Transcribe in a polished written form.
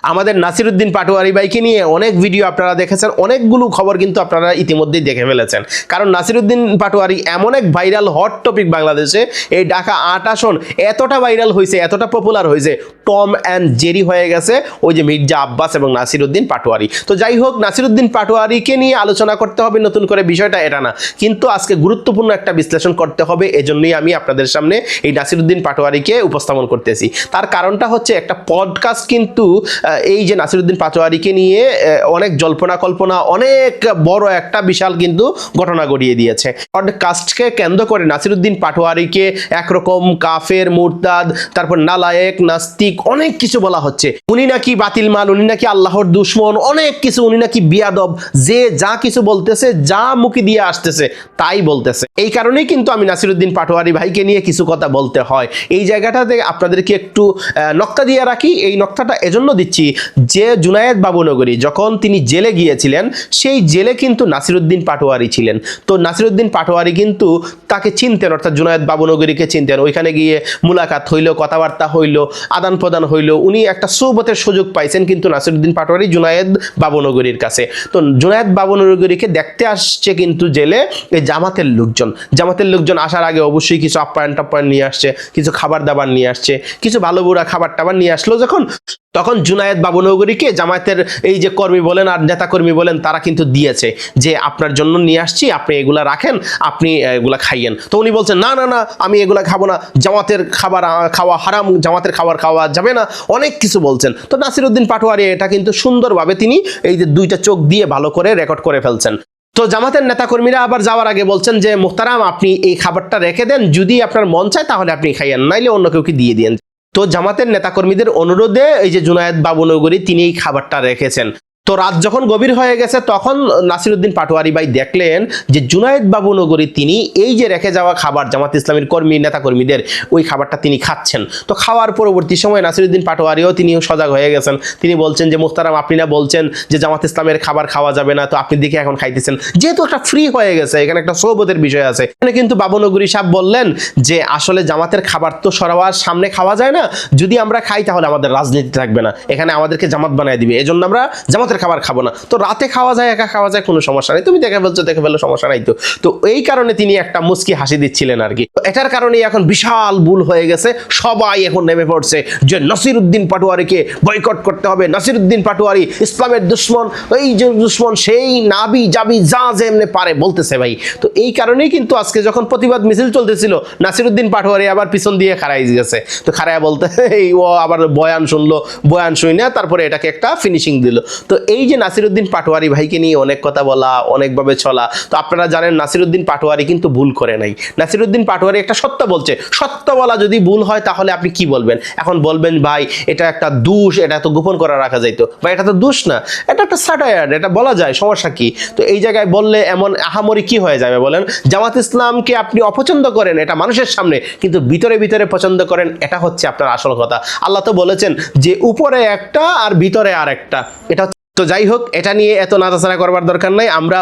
আমাদের নাসিরউদ্দিন পাটোয়ারি ভাইকে নিয়ে অনেক ভিডিও আপনারা দেখেছেন, অনেকগুলো খবর কিন্তু আপনারা ইতিমধ্যেই দেখে ফেলেছেন। কারণ নাসিরউদ্দিন পাটোয়ারি এমন এক ভাইরাল হট টপিক বাংলাদেশে, এই ঢাকা ৮ আসন এতটা ভাইরাল হয়েছে, এতটা পপুলার হয়েছে, টম অ্যান্ড জেরি হয়ে গেছে ওই যে মির্জা আব্বাস এবং নাসিরউদ্দিন পাটোয়ারি। তো যাই হোক, নাসিরউদ্দিন পাটোয়ারিকে নিয়ে আলোচনা করতে হবে নতুন করে, বিষয়টা এটা না, কিন্তু আজকে গুরুত্বপূর্ণ একটা বিশ্লেষণ করতে হবে। এজন্যই আমি আপনাদের সামনে এই নাসিরউদ্দিন পাটোয়ারিকে উপস্থাপন করতেছি। তার কারণটা হচ্ছে একটা পডকাস্ট কিন্তু এই যে নাসিরউদ্দিন পাটোয়ারিকে নিয়ে অনেক জল্পনা কল্পনা, অনেক বড় একটা বিশাল কিন্তু ঘটনা ঘটিয়ে দিয়েছে। পডকাস্টকে কেন্দ্র করে নাসিরউদ্দিন পাটোয়ারিকে একরকম কাফের, মুরতাদ, তারপর নালায়েক, নাস্তিক অনেক কিছু বলা হচ্ছে। উনি নাকি বাতিল মাল, উনি নাকি আল্লাহর দুশ্মন, অনেক কিছু, উনি নাকি বিয়াদব, যে যা কিছু বলতেছে, যা মুখে দিয়ে আসতেছে তাই বলতেছে। এই কারণেই কিন্তু আমি নাসিরউদ্দিন পাটোয়ারি ভাইকে নিয়ে কিছু কথা বলতে হয়। এই জায়গাটাতে আপনাদেরকে একটু নক্তা দিয়ে রাখি। এই নক্তাটা এজন্য দিচ্ছি যে জুনায়েদ বাবুনগরী যখন তিনি জেলে গিয়েছিলেন, সেই জেলে কিন্তু নাসিরউদ্দিন পাটোয়ারি ছিলেন। তো নাসিরউদ্দিন পাটোয়ারি কিন্তু তাকে চিনতেন, অর্থাৎ জুনায়েদ বাবুনগরীকে চিনতেন। ওইখানে গিয়ে মুলাকাত হইল, কথাবার্তা হইল, আদান প্রদান হইল, উনি একটা সোহবতের সুযোগ পাইছেন কিন্তু নাসিরউদ্দিন পাটোয়ারি জুনায়েদ বাবুনগরীর কাছে। তো জুনায়েদ বাবুনগরীকে দেখতে আসছে কিন্তু জেলে এই জামাতের লোকজন। জামাতের লোকজন আসার আগে অবশ্যই কিছু আপ্যায়ন টাপ্যায়ন নিয়ে আসছে, কিছু খাবার দাবার নিয়ে আসছে, কিছু ভালো বুড়া খাবার টাবার নিয়ে আসলো যখন, তখন জুনায়েদ বাবুনগরীকে জামায়াতের এই যে কর্মী বলেন আর নেতা কর্মী বলেন, তারা কিন্তু দিয়েছে যে আপনার জন্য নিয়ে আসছি, আপনি এগুলা রাখেন, আপনি এগুলা খাইয়েন। তো উনি বলছেন না না না, আমি এগুলা খাবো না, জামাতের খাবার খাওয়া হারাম, জামাতের খাবার খাওয়া যাবে না, অনেক কিছু বলছেন। তো নাসিরউদ্দিন পাটোয়ারি এটা কিন্তু সুন্দরভাবে তিনি এই যে দুইটা চোখ দিয়ে ভালো করে রেকর্ড করে ফেলছেন। তো জামাতের নেতাকর্মীরা আবার যাওয়ার আগে বলছেন যে মুহতারাম, আপনি এই খাবারটা রেখে দেন, যদি আপনার মন চায় তাহলে আপনি খাইয়েন, নাইলে অন্য কেউকে দিয়ে দিয়েন। তো জামাতের নেতাকর্মীদের অনুরোধে এই যে জুনায়েদ বাবুনগরী তিনি এই খাবারটা রেখেছেন। তো রাত যখন গভীর হয়ে গেছে, তখন নাসিরউদ্দিন পাটোয়ারি ভাই দেখলেন যে জুনায়েদ বাবুনগরী তিনি এই যে রেখে যাওয়া খাবার, জামাত ইসলামীর কর্মী নেতাকর্মীদের ওই খাবারটা তিনি খাচ্ছেন। তো খাওয়ার পরবর্তী সময় নাসিরউদ্দিন পাটোয়ারিও তিনিও সজাগ হয়ে গেছেন। তিনি বলছেন যে মুহতারাম, আপনি না বলছেন যে জামাত ইসলামের খাবার খাওয়া যাবে না, তো আপনি দেখে এখন খাইতেছেন, যেহেতু একটা ফ্রি হয়ে গেছে, এখানে একটা সোহবতের বিষয় আছে। এখানে কিন্তু বাবুনগরী সাহেব বললেন যে আসলে জামাতের খাবার তো সবার সামনে খাওয়া যায় না, যদি আমরা খাই তাহলে আমাদের রাজনীতি থাকবে না, এখানে আমাদেরকে জামাত বানায় দিবে, এজন্য আমরা জামাতের খাবার খাবো না। তো রাতে খাওয়া যায়, একা খাওয়া যায়, কোনো সমস্যা নেই, তুমি দেখে ফেলছো দেখে ফেলো, সমস্যা নাই। তো এই কারণে তিনি একটা মুচকি হাসি দিচ্ছিলেন আর কি। এটার কারণেই এখন বিশাল ভুল হয়ে গেছে, সবাই এখন নেমে পড়ছে যে নাসিরউদ্দিন পাটোয়ারিকে বয়কট করতে হবে, নাসিরউদ্দিন পাটোয়ারি ইসলামের দুশ্মন, এই যে দুশ্মন সেই নাবি জাবি যা যেমনে পারে বলতেছে ভাই। তো এই কারণেই কিন্তু আজকে যখন প্রতিবাদ মিছিল চলতেছিল, নাসিরউদ্দিন পাটোয়ারি আবার পিছন দিয়ে খাড়াই গেছে। তো খাড়ায় বলতে ও আবার বয়ান শুনলো, বয়ান শুই না, তারপরে এটাকে একটা ফিনিশিং দিল। তো এই যে নাসিরউদ্দিন পাটোয়ারি ভাইকে নিয়ে অনেক কথা বলা, অনেকভাবে চলা, তো আপনারা জানেন নাসিরউদ্দিন পাটোয়ারি কিন্তু ভুল করে নাই। নাসিরউদ্দিন পাটোয়ারি একটা সত্য বলছে, সত্য বলা যদি ভুল হয় তাহলে আপনি কি বলবেন? এখন বলবেন ভাই এটা একটা দোষ, এটা তো গোপন করা রাখা যাইতো, বা এটা তো দোষ না, এটা একটা স্যাটায়ার, এটা বলা যায়, সমস্যা কি? তো এই জায়গায় বললে এমন আহামরি কি হয়ে যাবে বলেন? জামাত ইসলামকে আপনি অপছন্দ করেন এটা মানুষের সামনে, কিন্তু ভিতরে ভিতরে পছন্দ করেন, এটা হচ্ছে আপনার আসল কথা। আল্লাহ তো বলেছেন যে উপরে একটা আর ভিতরে আর একটা, এটা। তো যাই হোক, এটা নিয়ে এত নাড়াচাড়া করবার দরকার নাই। আমরা